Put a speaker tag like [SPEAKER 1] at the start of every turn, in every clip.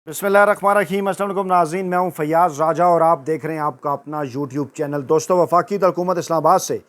[SPEAKER 1] बिस्मिल्लाहिर्रहमानिर्रहीम। अस्सलाम वालेकुम नाज़रीन, मैं हूं फ़याज़ राजा और आप देख रहे हैं आपका अपना यूट्यूब चैनल। दोस्तों, वफाकी हुकूमत इस्लामाबाद से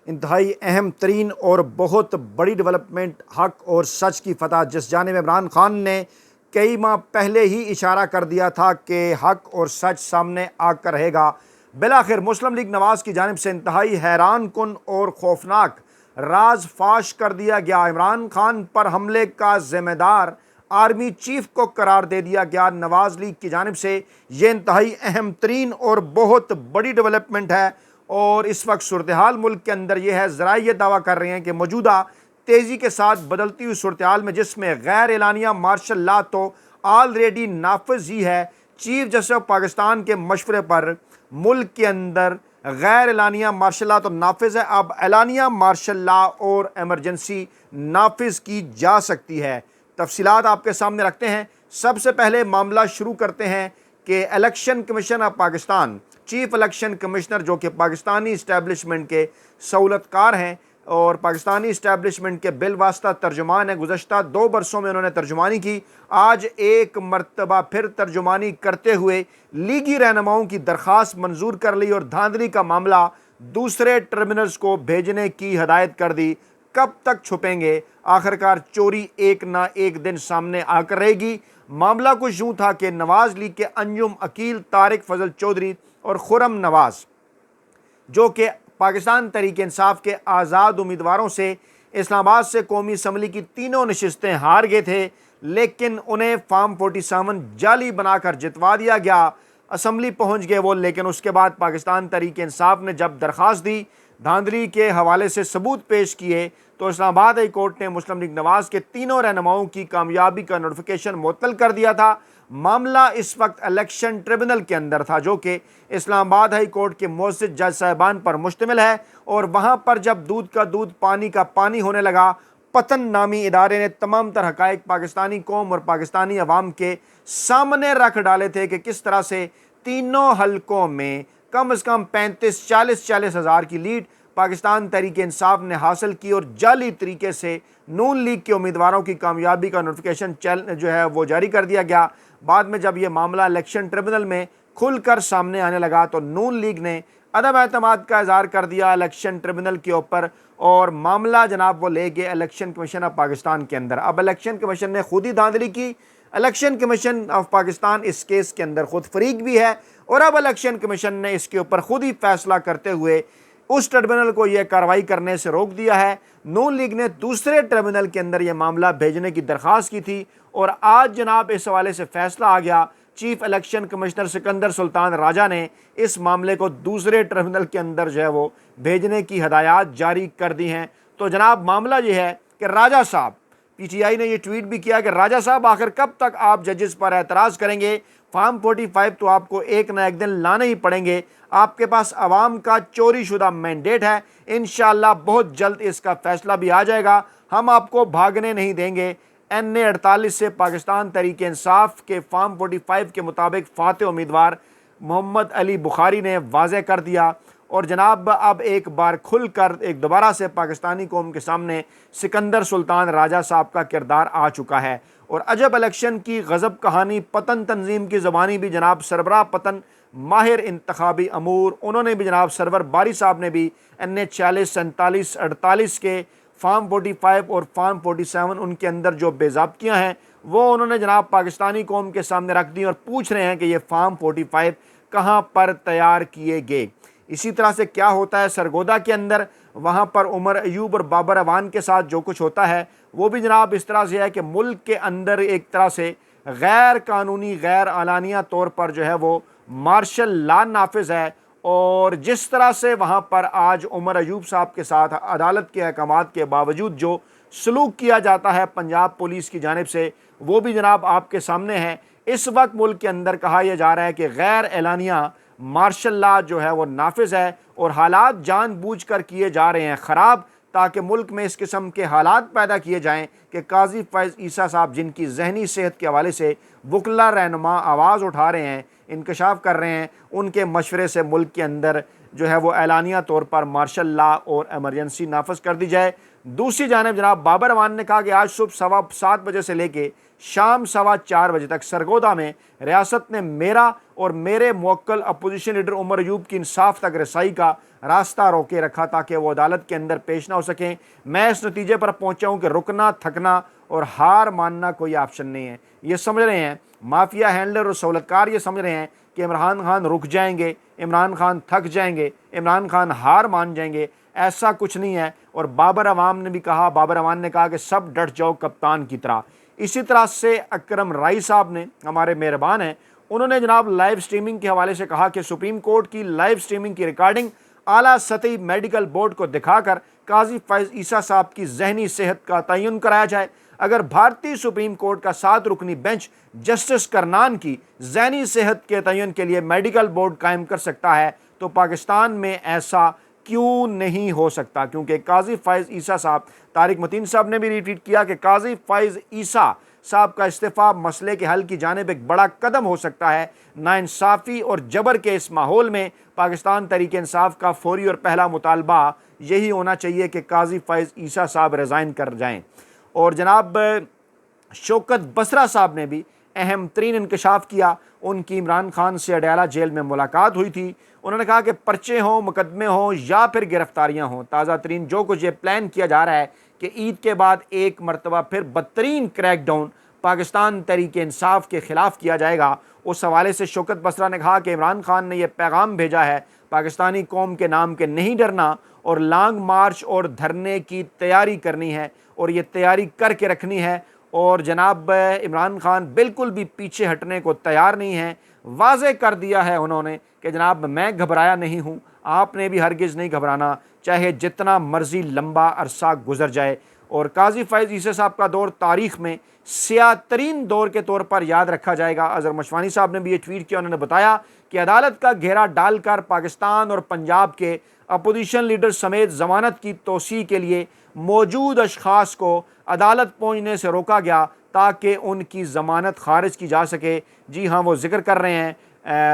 [SPEAKER 1] इंतहाई अहम तरीन और बहुत बड़ी डेवलपमेंट हक और सच की फ़तह, जिस जानिब इमरान खान ने कई माह पहले ही इशारा कर दिया था कि हक और सच सामने आकर रहेगा, बिलाखिर मुस्लिम लीग नवाज़ की जानिब से इंतहाई हैरान कुन और खौफनाक राज फाश कर दिया गया। इमरान खान पर हमले का ज़िम्मेदार आर्मी चीफ को करार दे दिया गया। नवाज लीग की जानिब से ये इंतहाई अहम तरीन और बहुत बड़ी डेवलपमेंट है और इस वक्त सूरत हाल मुल्क के अंदर यह है, ज़रा ये दावा कर रहे हैं कि मौजूदा तेज़ी के साथ बदलती हुई सूरत हाल में, जिसमें गैर एलानिया मार्शल लॉ तो ऑलरेडी नाफिज ही है, चीफ जस्टिस ऑफ पाकिस्तान के मशवरे पर मुल्क के अंदर गैर एलानिया मार्शल लॉ तो नाफिज है, अब एलानिया मार्शल लॉ और एमरजेंसी नाफिज की जा सकती है। तफसीलात आपके सामने रखते हैं। सबसे पहले मामला शुरू करते हैं कि election commission of Pakistan, chief election commissioner जो कि पाकिस्तानी इस्टेब्लिशमेंट के सहूलतकार हैं और पाकिस्तानी इस्टेब्लिशमेंट के बिलवास्ता तर्जुमान हैं। गुज़श्ता 2 बरसों में उन्होंने तर्जुमानी की। आज एक मरतबा फिर तर्जुमानी करते हुए लीगी रहनुमाओं की दरख्वास्त मंजूर कर ली और धांधली का मामला दूसरे ट्रिब्यूनल्स को भेजने की हदायत कर दी। कब तक छुपेंगे? आखिरकार चोरी एक ना एक दिन सामने आकर रहेगी। मामला कुछ यूं था कि नवाज लीग के अंजुम अकील तारिक फजल चौधरी और खुरम नवाज, जो कि पाकिस्तान तहरीक इंसाफ के आज़ाद उम्मीदवारों से इस्लामाबाद से कौमी असम्बली की तीनों नशिस्तें हार गए थे, लेकिन उन्हें फार्म 47 जाली बनाकर जितवा दिया गया। असम्बली पहुंच गए वो, लेकिन उसके बाद पाकिस्तान तहरीक इंसाफ ने जब दरख्वास्त दी, धांधली के हवाले से सबूत पेश किए, तो इस्लामाबाद हाई कोर्ट ने मुस्लिम लीग नवाज के तीनों रहनुमाओं की कामयाबी का नोटिफिकेशन मुअत्तल कर दिया था। मामला इस वक्त इलेक्शन ट्रिब्यूनल के अंदर था, जो कि इस्लामाबाद हाई कोर्ट के मुअज़्ज़िज़ जज साहिबान पर मुश्तमिल है। और वहाँ पर जब दूध का दूध पानी का पानी होने लगा, पतन नामी इदारे ने तमाम तर हक़ाइक़ पाकिस्तानी कौम और पाकिस्तानी अवाम के सामने रख डाले थे कि किस तरह से तीनों हलकों में कम से कम 35-40 हज़ार की लीड पाकिस्तान तहरीक इंसाफ ने हासिल की और जाली तरीके से नून लीग के उम्मीदवारों की कामयाबी का नोटिफिकेशन जो है वो जारी कर दिया गया। बाद में जब ये मामला इलेक्शन ट्रिब्यूनल में खुलकर सामने आने लगा, तो नून लीग ने अदम एतमाद का इजहार कर दिया इलेक्शन ट्रिब्यूनल के ऊपर और मामला जनाब वो ले गए इलेक्शन कमीशन ऑफ पाकिस्तान के अंदर। अब इलेक्शन कमीशन ने खुद ही धांधली की। इलेक्शन कमीशन ऑफ पाकिस्तान इस केस के अंदर खुद फरीक भी है और अब इलेक्शन कमीशन ने इसके ऊपर खुद ही फैसला करते हुए उस ट्रिब्यूनल को यह कार्रवाई करने से रोक दिया है। नून लीग ने दूसरे ट्रिब्यूनल के अंदर यह मामला भेजने की दरख्वास्त की थी और आज जनाब इस हवाले से फैसला आ गया। Chief election commissioner Sikandar Sultan Raja ने इस मामले को दूसरे ट्रिब्यूनल के अंदर जो है वो भेजने की हदायत जारी कर दी हैं। तो जनाब मामला यह है कि राजा साहब, पीटीआई ने यह ट्वीट भी किया कि राजा साहब आखिर कब तक आप जजेस पर एतराज़ करेंगे? फार्म 45 तो आपको एक ना एक दिन लाने ही पड़ेंगे। आपके पास अवाम का चोरी शुदा मैंडेट है, इंशाअल्लाह बहुत जल्द इसका फैसला भी आ जाएगा। हम आपको भागने नहीं देंगे। NA 48 से पाकिस्तान तहरीक इंसाफ के फार्म 45 के मुताबिक फातह उम्मीदवार मोहम्मद अली बुखारी ने वाज़ेह कर दिया और जनाब अब एक बार खुलकर एक दोबारा से पाकिस्तानी कौम के सामने सिकंदर सुल्तान राजा साहब का किरदार आ चुका है। और अजब इलेक्शन की गज़ब कहानी पतन तंजीम की ज़बानी भी जनाब सरबराह पतन माहिर इंतखाबी अमूर, उन्होंने भी जनाब सरवर बारी साहब ने भी NA 46, 47, 48 के फार्म 45 और फार्म 47 उनके अंदर जो बेज़ाब्तियाँ हैं वो उन्होंने जनाब पाकिस्तानी कौम के सामने रख दी और पूछ रहे हैं कि ये फार्म 45 कहाँ पर तैयार किए गए। इसी तरह से क्या होता है सरगोदा के अंदर, वहाँ पर उमर अयूब और बाबर अवान के साथ जो कुछ होता है वो भी जनाब इस तरह से है कि मुल्क के अंदर एक तरह से गैर कानूनी गैर आलानिया तौर पर जो है वो मार्शल लॉ नाफिज है। और जिस तरह से वहाँ पर आज उमर अयूब साहब के साथ अदालत के अहकामात के बावजूद जो सलूक किया जाता है पंजाब पुलिस की जानिब से, वो भी जनाब आपके सामने है। इस वक्त मुल्क के अंदर कहा यह जा रहा है कि गैर एलानिया मार्शल लॉ जो है वो नाफिज है और हालात जानबूझकर किए जा रहे हैं ख़राब, ताकि मुल्क में इस किस्म के हालात पैदा किए जाएँ कि काजी फैज़ ईसा साहब, जिनकी जहनी सेहत के हवाले से वकला रहनुमा आवाज़ उठा रहे हैं, इंकशाफ कर रहे हैं, उनके मशवरे से मुल्क के अंदर जो है वो एलानिया तौर पर मार्शल लॉ और एमरजेंसी नाफज कर दी जाए। दूसरी जानिब जनाब बाबर अवान ने कहा कि आज सुबह 7:15 बजे से लेके शाम 4:15 तक सरगोदा में रियासत ने मेरा और मेरे मुवक्किल अपोजिशन लीडर उमर अयूब की इंसाफ तक रसाई का रास्ता रोके रखा ताकि वो अदालत के अंदर पेश ना हो सकें। मैं इस नतीजे पर पहुंचा हूं कि रुकना, थकना और हार मानना कोई ऑप्शन नहीं है। ये समझ रहे हैं माफिया हैंडलर और सहूलतकार, ये समझ रहे हैं कि इमरान खान रुक जाएंगे, इमरान खान थक जाएंगे, इमरान खान हार मान जाएंगे। ऐसा कुछ नहीं है। और बाबर अवाम ने भी कहा, बाबर अवान ने कहा कि सब डट जाओ कप्तान की तरह। इसी तरह से अकरम राई साहब ने, हमारे मेहरबान हैं, उन्होंने जनाब लाइव स्ट्रीमिंग के हवाले से कहा कि सुप्रीम कोर्ट की लाइव स्ट्रीमिंग की रिकॉर्डिंग आला सतही मेडिकल बोर्ड को दिखाकर काजी फैज ईसा साहब की जहनी सेहत का तयन कराया जाए। अगर भारतीय सुप्रीम कोर्ट का 7 रुकनी बेंच जस्टिस करनान की जहनी सेहत के तयन के लिए मेडिकल बोर्ड कायम कर सकता है तो पाकिस्तान में ऐसा क्यों नहीं हो सकता? क्योंकि काजी फैज ईसा साहब, तारिक मतीन साहब ने भी रिट्वीट किया कि काजी फैज ईसा साहब का इस्तीफा मसले के हल की जानिब एक बड़ा कदम हो सकता है। नाइंसाफ़ी और जबर के इस माहौल में पाकिस्तान तहरीक इंसाफ का फौरी और पहला मुतालबा यही होना चाहिए कि काजी फैज ईसा साहब रिज़ाइन कर जाएँ। और जनाब शौकत बसरा साहब ने भी अहम तरीन इंकशाफ किया। उनकी इमरान खान से अडयाला जेल में मुलाकात हुई थी। उन्होंने कहा कि पर्चे हों, मुकदमे हों या फिर गिरफ्तारियां हों, ताज़ा तरीन जो कुछ ये प्लान किया जा रहा है कि ईद के बाद एक मरतबा फिर बदतरीन क्रैकडाउन पाकिस्तान तहरीक इंसाफ के ख़िलाफ़ किया जाएगा। उस हवाले से शौकत बसरा ने कहा कि इमरान खान ने यह पैगाम भेजा है, पाकिस्तानी कौम के नाम के नहीं डरना और लॉन्ग मार्च और धरने की तैयारी करनी है और ये तैयारी करके रखनी है। और जनाब इमरान खान बिल्कुल भी पीछे हटने को तैयार नहीं है। वाज़े कर दिया है उन्होंने कि जनाब मैं घबराया नहीं हूँ, आपने भी हरगिज़ नहीं घबराना, चाहे जितना मर्जी लंबा अरसा गुजर जाए। और काजी फैज ईसा साहब का दौर तारीख़ में स्याह तरीन दौर के तौर पर याद रखा जाएगा। अज़हर मशवानी साहब ने भी ये ट्वीट किया। उन्होंने बताया कि अदालत का घेरा डालकर पाकिस्तान और पंजाब के अपोजिशन लीडर समेत ज़मानत की तोसी के लिए मौजूद अशखास को अदालत पहुँचने से रोका गया ताकि उनकी ज़मानत खारिज की जा सके। जी हाँ, वो जिक्र कर रहे हैं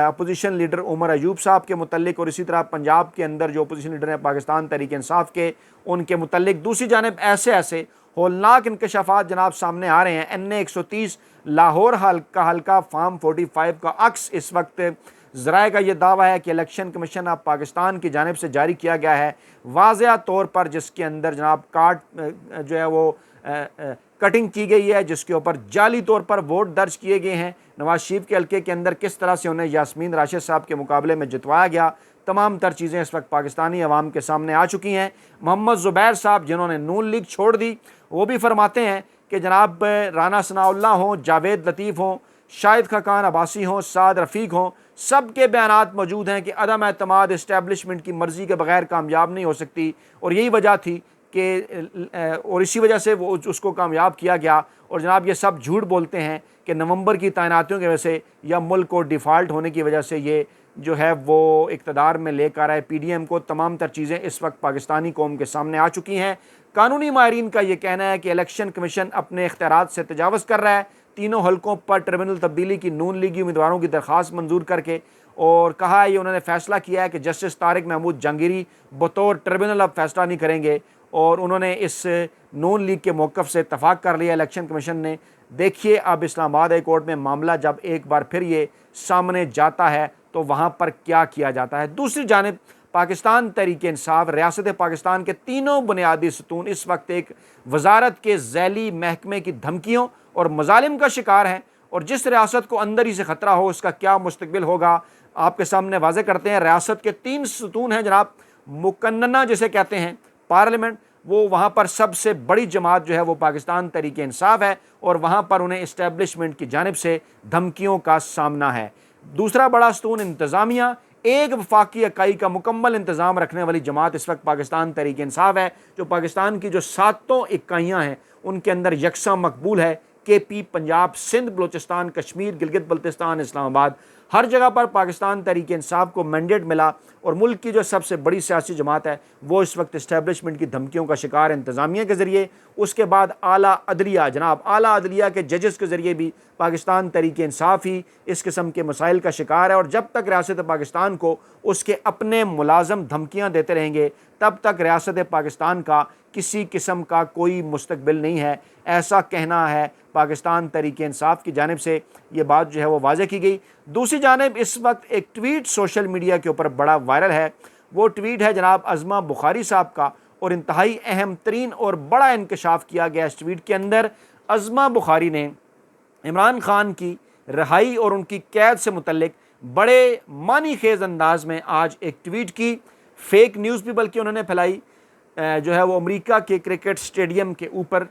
[SPEAKER 1] अपोजिशन लीडर उमर अयूब साहब के मुतल्लिक और इसी तरह पंजाब के अंदर जो अपोजिशन लीडर हैं पाकिस्तान तहरीक इंसाफ के, उनके मुतल्लिक। दूसरी जानिब ऐसे ऐसे होलनाक इंकशाफात जनाब सामने आ रहे हैं। NA 130 लाहौर हल्का फार्म 45 का अक्स इस वक्त ज़राए का यह दावा है कि इलेक्शन कमीशन ऑफ पाकिस्तान की जानिब से जारी किया गया है वाज़िया तौर पर, जिसके अंदर जनाब कार्ड जो है वो कटिंग की गई है, जिसके ऊपर जाली तौर पर वोट दर्ज किए गए हैं। नवाज शरीफ के हल्के के अंदर किस तरह से उन्हें यास्मीन राशिद साहब के मुकाबले में जितवाया गया, तमाम तर चीज़ें इस वक्त पाकिस्तानी अवाम के सामने आ चुकी हैं। मोहम्मद ज़ुबैर साहब जिन्होंने नून लीग छोड़ दी, वो भी फरमाते हैं कि जनाब राना सनाउल्लाह हों, जावेद लतीफ़ हों, शाहिद खाकान अब्बासी हों, साद रफ़ीक हों, सब के बयानात मौजूद हैं कि अदम एतमाद इस्टेब्लिशमेंट की मर्ज़ी के बगैर कामयाब नहीं हो सकती। और यही वजह थी कि और इसी वजह से वो उसको कामयाब किया गया। और जनाब ये सब झूठ बोलते हैं कि नवंबर की तैनातियों की वजह से या मुल्क को डिफ़ाल्ट होने की वजह से ये जो है वो इक़्तिदार में लेकर आए PDM को। तमाम तर चीज़ें इस वक्त पाकिस्तानी कौम के सामने आ चुकी हैं। कानूनी माहिरीन का ये कहना है कि इलेक्शन कमीशन अपने इख्तियारात से तजावज़ कर रहा है। तीनों हल्कों पर ट्रिब्यूनल तब्दीली की नून लीगी उम्मीदवारों की दरख्वास्त मंजूर करके, और कहा है ये उन्होंने फ़ैसला किया है कि जस्टिस तारिक महमूद जहांगीरी बतौर ट्रिब्यूनल अब फैसला नहीं करेंगे। और उन्होंने इस नून लीग के मौक़िफ़ से इत्तफ़ाक़ कर लिया इलेक्शन कमीशन ने। देखिए अब इस्लामाबाद हाई कोर्ट में मामला जब एक बार फिर ये सामने जाता है तो वहाँ पर क्या किया जाता है। दूसरी जानिब पाकिस्तान तहरीक इंसाफ, रियासत पाकिस्तान के तीनों बुनियादी सतून इस वक्त एक वजारत के ज़ैली महकमे की धमकियों और मजालिम का शिकार हैं। और जिस रियासत को अंदर ही से ख़तरा हो उसका क्या मुस्तकबिल होगा आपके सामने वाज़े करते हैं। रियासत के 3 सतून हैं जनाब। मुकन्नना जिसे कहते हैं पार्लियामेंट, वो वहाँ पर सबसे बड़ी जमात जो है वो पाकिस्तान तहरीक इंसाफ है और वहाँ पर उन्हें इस्टेब्लिशमेंट की जानिब से धमकियों का सामना है। दूसरा बड़ा सतून इंतज़ामिया, एक वफाकी इकाई का मुकम्मल इंतज़ाम रखने वाली जमात इस वक्त पाकिस्तान तहरीक इंसाफ है, जो पाकिस्तान की जो 7 इकाइयाँ हैं उनके अंदर यकसा मकबूल है। KP, पंजाब, सिंध, बलूचिस्तान, कश्मीर, गिलगित बल्तिस्तान, इस्लामाबाद, हर जगह पर पाकिस्तान तहरीक इंसाफ को मैंडेट मिला। और मुल्क की जो सबसे बड़ी सियासी जमात है वो इस वक्त इस्टेब्लिशमेंट की धमकियों का शिकार इंतज़ामिया के ज़रिए। उसके बाद आला अदलिया, जनाब आला अदलिया के जजेस के ज़रिए भी पाकिस्तान तहरीक इंसाफ ही इस किस्म के मसाइल का शिकार है, और जब तक रियासत पाकिस्तान को उसके अपने मुलाजम धमकियाँ देते रहेंगे तब तक रियासत पाकिस्तान का किसी किस्म का कोई मुस्तकबिल नहीं है। ऐसा कहना है पाकिस्तान तहरीक इंसाफ की जानिब से, ये बात जो है वो वाज़ेह की गई। दूसरी जानिब इस वक्त एक ट्वीट सोशल मीडिया के ऊपर बड़ा वायरल है। वो ट्वीट है जनाब अज़मा बुखारी साहब का, और इंतहाई अहम तरीन और बड़ा इंकशाफ किया गया इस ट्वीट के अंदर। अज़मा बुखारी ने इमरान खान की रिहाई और उनकी कैद से मुतल्लिक बड़े मानी खेज़ अंदाज में आज एक ट्वीट की। फेक न्यूज़ भी बल्कि उन्होंने फैलाई, जो है वो अमेरिका के क्रिकेट स्टेडियम के ऊपर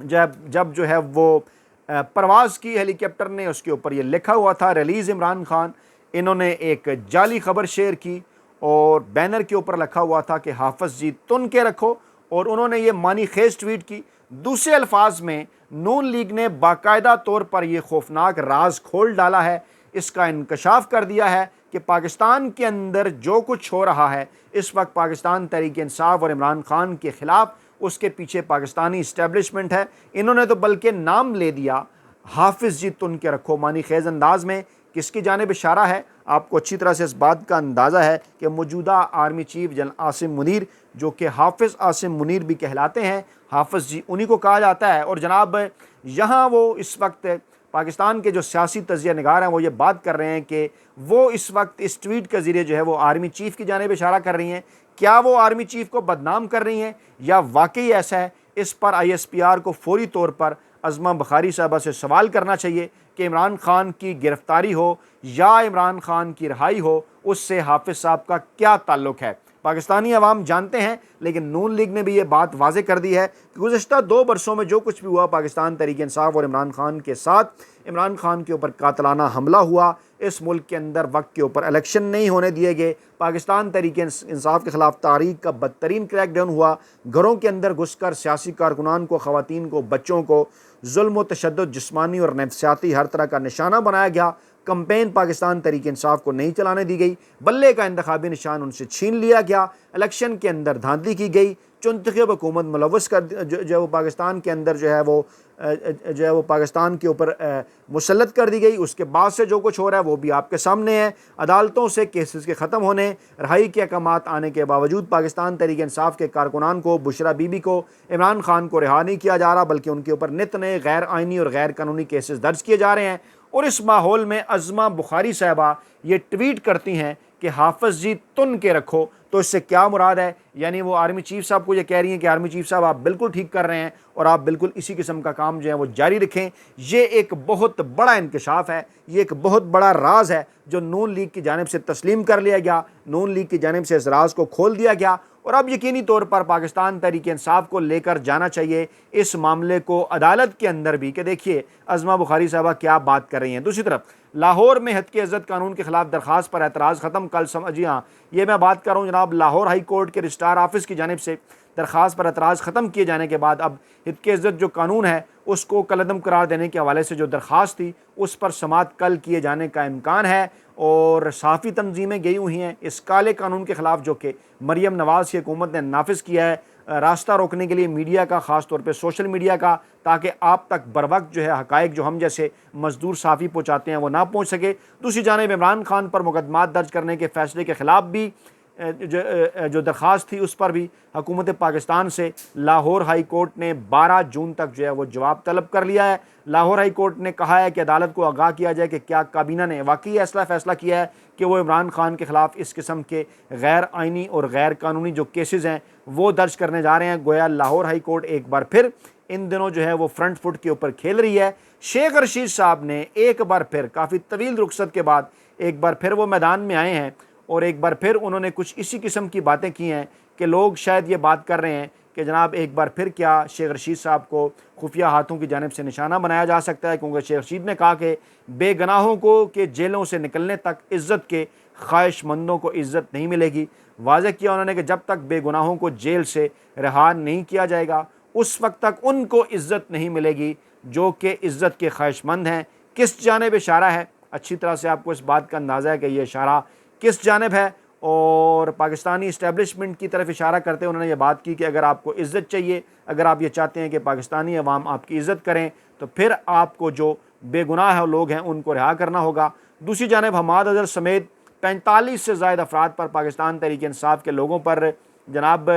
[SPEAKER 1] जब जो है वो परवाज़ की हेलीकॉप्टर ने, उसके ऊपर ये लिखा हुआ था रिलीज़ इमरान खान। इन्होंने एक जाली खबर शेयर की और बैनर के ऊपर लिखा हुआ था कि हाफिज़ जी तुन के रखो, और उन्होंने ये मानी खेज ट्वीट की। दूसरे अल्फाज में नून लीग ने बाकायदा तौर पर यह खौफनाक राज खोल डाला है, इसका इंकशाफ कर दिया है कि पाकिस्तान के अंदर जो कुछ हो रहा है इस वक्त पाकिस्तान तहरीक इंसाफ और इमरान खान के ख़िलाफ़, उसके पीछे पाकिस्तानी इस्टेब्लिशमेंट है। इन्होंने तो बल्कि नाम ले दिया हाफिज़ जी तुन के रखो। मानी खेज अंदाज में किसकी जानिब इशारा है? आपको अच्छी तरह से इस बात का अंदाज़ा है कि मौजूदा army chief general Asim Munir, जो कि हाफिज़ आसिम मुनीर भी कहलाते हैं, हाफिज़ जी उन्हीं को कहा जाता है। और जनाब यहाँ वो इस वक्त पाकिस्तान के जो सियासी तजिया निगार हैं वो ये बात कर रहे हैं कि वो इस वक्त इस ट्वीट के ज़रिए जो है वो आर्मी चीफ़ की जानिब इशारा कर रही हैं। क्या वो आर्मी चीफ़ को बदनाम कर रही हैं या वाकई ऐसा है? इस पर ISPR को फौरी तौर पर अज़मा बुखारी साहबा से सवाल करना चाहिए कि इमरान खान की गिरफ़्तारी हो या इमरान खान की रिहाई हो, उससे हाफिज़ साहब का क्या ताल्लुक़ है? पाकिस्तानी अवाम जानते हैं, लेकिन नून लीग ने भी ये बात वाज़ेह कर दी है कि गुज़श्ता 2 बरसों में जो कुछ भी हुआ पाकिस्तान तहरीक इंसाफ और इमरान खान के साथ, इमरान खान के ऊपर कातलाना हमला हुआ, इस मुल्क के अंदर वक्त के ऊपर इलेक्शन नहीं होने दिए गए, पाकिस्तान तहरीक इंसाफ के ख़िलाफ़ तारीख का बदतरीन क्रैकडाउन हुआ, घरों के अंदर घुसकर सियासी कारकुनान को, ख़वातीन को, बच्चों को जुल्म व तशद्दुद जिस्मानी और नफ्सियाती हर तरह का निशाना बनाया गया। कंपेन पाकिस्तान तहरीक इंसाफ को नहीं चलाने दी गई, बल्ले का इंतखाबी निशान उनसे छीन लिया गया, इलेक्शन के अंदर धांधली की गई, चुनतखब हुकूमत मुलव्वस कर जो पाकिस्तान के अंदर जो है वो पाकिस्तान के ऊपर मुसल्लत कर दी गई। उसके बाद से जो कुछ हो रहा है वो भी आपके सामने है। अदालतों से केसेस के ख़त्म होने, रिहाई के अहकामात आने के बावजूद पाकिस्तान तहरीक इंसाफ के कारकुनान को, बुशरा बीबी को, इमरान खान को रिहा नहीं किया जा रहा, बल्कि उनके ऊपर नित नए गैर आइनी और गैर कानूनी केसेस दर्ज किए जा रहे हैं। और इस माहौल में अज़मा बुखारी साहबा ये ट्वीट करती हैं कि हाफिज़ जी तुन के रखो, तो इससे क्या मुराद है? यानी वो आर्मी चीफ साहब को ये कह रही हैं कि आर्मी चीफ साहब आप बिल्कुल ठीक कर रहे हैं और आप बिल्कुल इसी किस्म का काम जो है वो जारी रखें। ये एक बहुत बड़ा इंकशाफ है, ये एक बहुत बड़ा राज है जो नून लीग की जानिब से तस्लीम कर लिया गया, नून लीग की जानिब से इस राज को खोल दिया गया। और अब यकीनी तौर पर पाकिस्तान तहरीक इंसाफ को लेकर जाना चाहिए इस मामले को अदालत के अंदर भी, कि देखिए अज़मा बुखारी साहबा क्या बात कर रही हैं। दूसरी तरफ लाहौर में हद की इज़्ज़त कानून के ख़िलाफ़ दरख्वास्त पर एतराज़ ख़त्म कल जी हाँ, ये मैं बात कर रहा हूँ जनाब लाहौर हाई कोर्ट के रजिस्ट्रार ऑफिस की जानिब से दरख्वास्त पर एतराज़ ख़त्म किए जाने के बाद अब हद की इज़्ज़त जो कानून है उसको कलअदम करार देने के हवाले से जो दरख्वास्त थी उस पर समाअत कल किए जाने का इम्कान है। और सहाफ़ी तंजीमें गई हुई हैं इस काले कानून के ख़िलाफ़ जो कि मरीम नवाज़ की हुकूमत ने नाफिज किया है, रास्ता रोकने के लिए मीडिया का, ख़ास तौर पे सोशल मीडिया का, ताकि आप तक बर वक्त जो है हक़ाइक़ जो हम जैसे मजदूर सहाफ़ी पहुँचाते हैं वो ना पहुँच सके। दूसरी जानिब इमरान खान पर मुकदमात दर्ज करने के फ़ैसले के ख़िलाफ़ भी जो दरख्वास्त थी उस पर भी हुकूमत पाकिस्तान से लाहौर हाई कोर्ट ने 12 जून तक जो है वो जवाब तलब कर लिया है। लाहौर हाई कोर्ट ने कहा है कि अदालत को आगाह किया जाए कि क्या काबीना ने वाकई ऐसा फ़ैसला किया है कि वो इमरान खान के ख़िलाफ़ इस किस्म के गैर आइनी और गैर कानूनी जो केसेस हैं वो दर्ज करने जा रहे हैं। गोया लाहौर हाई कोर्ट एक बार फिर इन दिनों जो है वो फ्रंट फुट के ऊपर खेल रही है। शेख रशीद साहब ने एक बार फिर काफ़ी तवील रुखसत के बाद एक बार फिर वो मैदान में आए हैं और एक बार फिर उन्होंने कुछ इसी किस्म की बातें की हैं कि लोग शायद ये बात कर रहे हैं कि जनाब एक बार फिर क्या शेख रशीद साहब को खुफिया हाथों की जानिब से निशाना बनाया जा सकता है, क्योंकि शेख रशीद ने कहा कि बेगनाहों को के जेलों से निकलने तक इज़्ज़त के ख्वाहिशमंदों को इज़्ज़त नहीं मिलेगी। वाज़ेह किया उन्होंने कि जब तक बेगुनाहों को जेल से रिहा नहीं किया जाएगा उस वक्त तक उनको इज़्ज़त नहीं मिलेगी जो कि इज़्ज़त के ख्वाहिशमंद हैं। किस जानिब इशारा है? अच्छी तरह से आपको इस बात का अंदाज़ा है कि यह इशारा किस जानिब है, और पाकिस्तानी इस्टेब्लिशमेंट की तरफ इशारा करते उन्होंने ये बात की कि अगर आपको इज़्ज़त चाहिए, अगर आप ये चाहते हैं कि पाकिस्तानी अवाम आपकी इज़्ज़त करें, तो फिर आपको जो बेगुनाह लोग हैं उनको रिहा करना होगा। दूसरी जानब हमाद अजहर समेत 45 से ज़ायद अफराद पर पाकिस्तान तहरीक इंसाफ के लोगों पर जनाब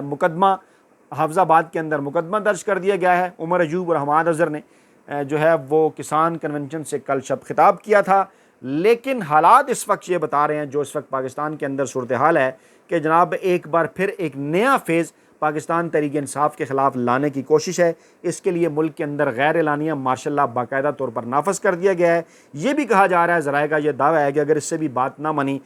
[SPEAKER 1] मुकदमा हाफिज़ाबाद के अंदर मुकदमा दर्ज कर दिया गया है। उमर अयूब और हमाद अजहर ने जो है वो किसान कन्वेंशन से कल शब खिताब किया था, लेकिन हालात इस वक्त ये बता रहे हैं, जो इस वक्त पाकिस्तान के अंदर सूरत हाल है कि जनाब एक बार फिर एक नया फेज़ पाकिस्तान तहरीक इंसाफ के ख़िलाफ़ लाने की कोशिश है। इसके लिए मुल्क के अंदर गैर एलानिया मार्शल लॉ बाकायदा तौर पर नाफज कर दिया गया है। ये भी कहा जा रहा है, ज़राए का यह दावा है कि अगर इससे भी बात ना बनी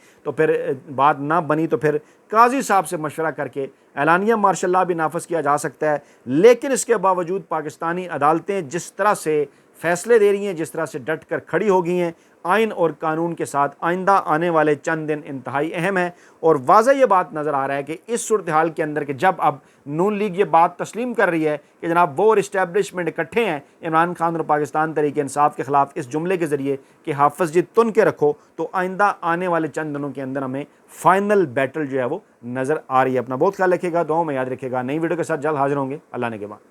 [SPEAKER 1] तो फिर काजी साहब से मशवरा करके एलानिया मार्शल लॉ भी नाफज किया जा सकता है। लेकिन इसके बावजूद पाकिस्तानी अदालतें जिस तरह से फ़ैसले दे रही हैं, जिस तरह से डट कर खड़ी हो गई हैं आइन और कानून के साथ, आइंदा आने वाले चंद दिन इंतहाई अहम है। और वाज़ह ये बात नज़र आ रहा है कि इस सूरत हाल के अंदर कि जब अब नून लीग ये बात तस्लीम कर रही है कि जनाब वो और इस्टेब्लिशमेंट इकट्ठे हैं इमरान खान और पाकिस्तान तहरीक इंसाफ के ख़िलाफ़ इस जुमले के ज़रिए कि हाफ़िज़ जी तुन के रखो, तो आइंदा आने वाले चंद दिनों के अंदर हमें फ़ाइनल बैटल जो है वो नज़र आ रही है। अपना बहुत ख्याल रखिएगा, दुआओं में याद रखिएगा। नई वीडियो के साथ जल्द हाजिर होंगे। अल्लाह ने के बाद।